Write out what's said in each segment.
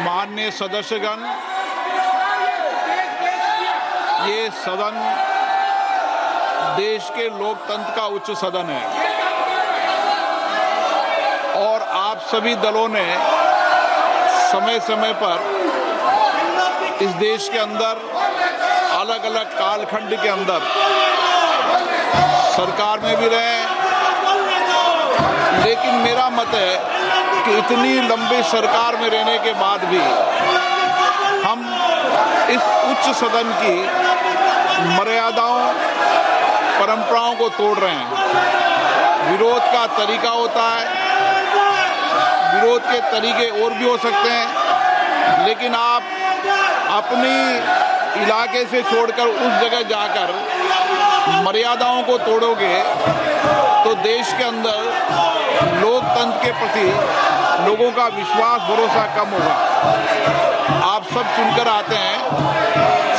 माननीय सदस्यगण, ये सदन देश के लोकतंत्र का उच्च सदन है और आप सभी दलों ने समय समय पर इस देश के अंदर अलग अलग कालखंड के अंदर सरकार में भी रहे, लेकिन मेरा मत है कि इतनी लंबी सरकार में रहने के बाद भी हम इस उच्च सदन की मर्यादाओं, परंपराओं को तोड़ रहे हैं। विरोध का तरीका होता है, विरोध के तरीके और भी हो सकते हैं, लेकिन आप अपनी इलाके से छोड़कर उस जगह जाकर मर्यादाओं को तोड़ोगे तो देश के अंदर लोकतंत्र के प्रति लोगों का विश्वास, भरोसा कम होगा। आप सब चुनकर आते हैं,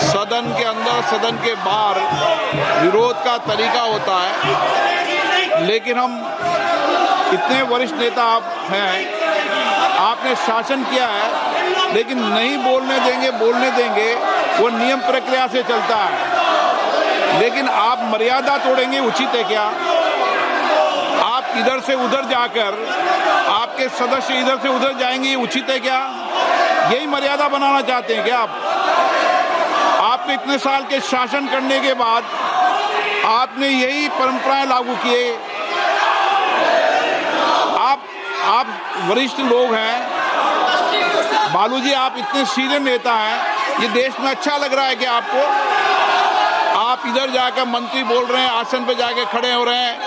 सदन के अंदर, सदन के बाहर विरोध का तरीका होता है, लेकिन हम इतने वरिष्ठ नेता आप हैं, आपने शासन किया है, लेकिन नहीं बोलने देंगे वो नियम प्रक्रिया से चलता है, लेकिन आप मर्यादा तोड़ेंगे, उचित है क्या? आप इधर से उधर जाकर आपके सदस्य इधर से उधर जाएंगे, उचित है क्या? यही मर्यादा बनाना चाहते हैं क्या आप? आपने इतने साल के शासन करने के बाद आपने यही परंपराएं लागू किए। आप वरिष्ठ लोग हैं, बालू जी, आप इतने सीनियर नेता हैं, ये देश में अच्छा लग रहा है कि आपको? आप इधर जाकर मंत्री बोल रहे हैं, आसन पे जाके खड़े हो रहे हैं,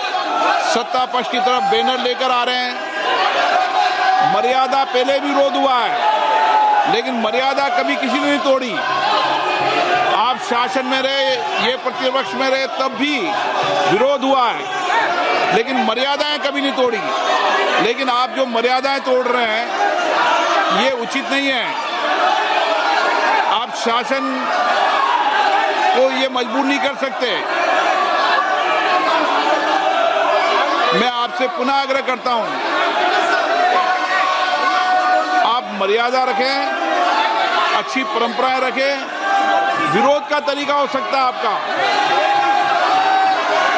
सत्ता पक्ष की तरफ बैनर लेकर आ रहे हैं। मर्यादा पहले भी विरोध हुआ है, लेकिन मर्यादा कभी किसी ने नहीं तोड़ी। आप शासन में रहे, ये प्रतिपक्ष में रहे, तब भी विरोध हुआ है, लेकिन मर्यादाएं कभी नहीं तोड़ी। लेकिन आप जो मर्यादाएं तोड़ रहे हैं, ये उचित नहीं है। आप शासन को ये मजबूर नहीं कर सकते। मैं आपसे पुनः आग्रह करता हूं, आप मर्यादा रखें, अच्छी परंपराएं रखें। विरोध का तरीका हो सकता है आपका,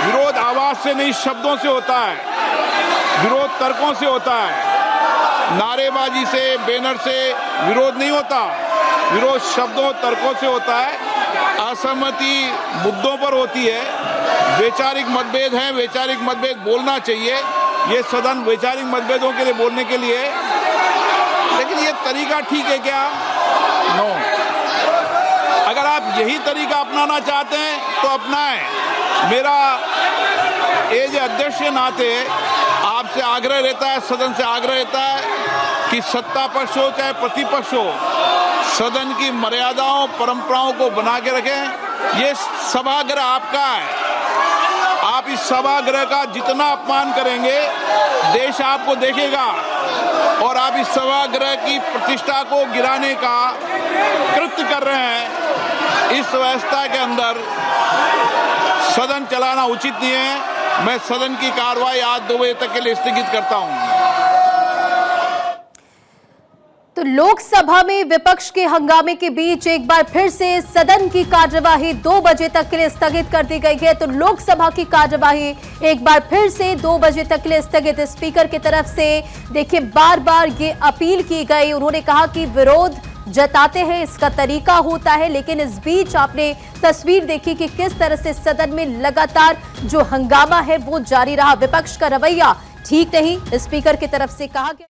विरोध आवाज से नहीं, शब्दों से होता है, विरोध तर्कों से होता है, नारेबाजी से, बैनर से विरोध नहीं होता। विरोध शब्दों, तर्कों से होता है, असहमति मुद्दों पर होती है। वैचारिक मतभेद हैं, वैचारिक मतभेद बोलना चाहिए, ये सदन वैचारिक मतभेदों के लिए बोलने के लिए, लेकिन ये तरीका ठीक है क्या? नो। अगर आप यही तरीका अपनाना चाहते हैं तो अपनाएं। मेरा एज अध्यक्ष के नाते आपसे आग्रह रहता है, सदन से आग्रह रहता है कि सत्ता पक्ष हो चाहे प्रतिपक्ष हो, सदन की मर्यादाओं, परंपराओं को बना के रखें। ये सभागृह आपका है, आप इस सभागृह का जितना अपमान करेंगे देश आपको देखेगा, और आप इस सभागृह की प्रतिष्ठा को गिराने का कृत्य कर रहे हैं। इस व्यवस्था के अंदर सदन चलाना उचित नहीं है। मैं सदन की कार्रवाई आज 2 बजे तक के लिए स्थगित करता हूं। तो लोकसभा में विपक्ष के हंगामे के बीच एक बार फिर से सदन की कार्यवाही 2 बजे तक के लिए स्थगित कर दी गई है। तो लोकसभा की कार्यवाही एक बार फिर से 2 बजे तक के लिए स्थगित। स्पीकर की तरफ से देखिए बार बार ये अपील की गई, उन्होंने कहा कि विरोध जताते हैं, इसका तरीका होता है, लेकिन इस बीच आपने तस्वीर देखी कि किस तरह से सदन में लगातार जो हंगामा है वो जारी रहा। विपक्ष का रवैया ठीक नहीं, स्पीकर की तरफ से कहा गया।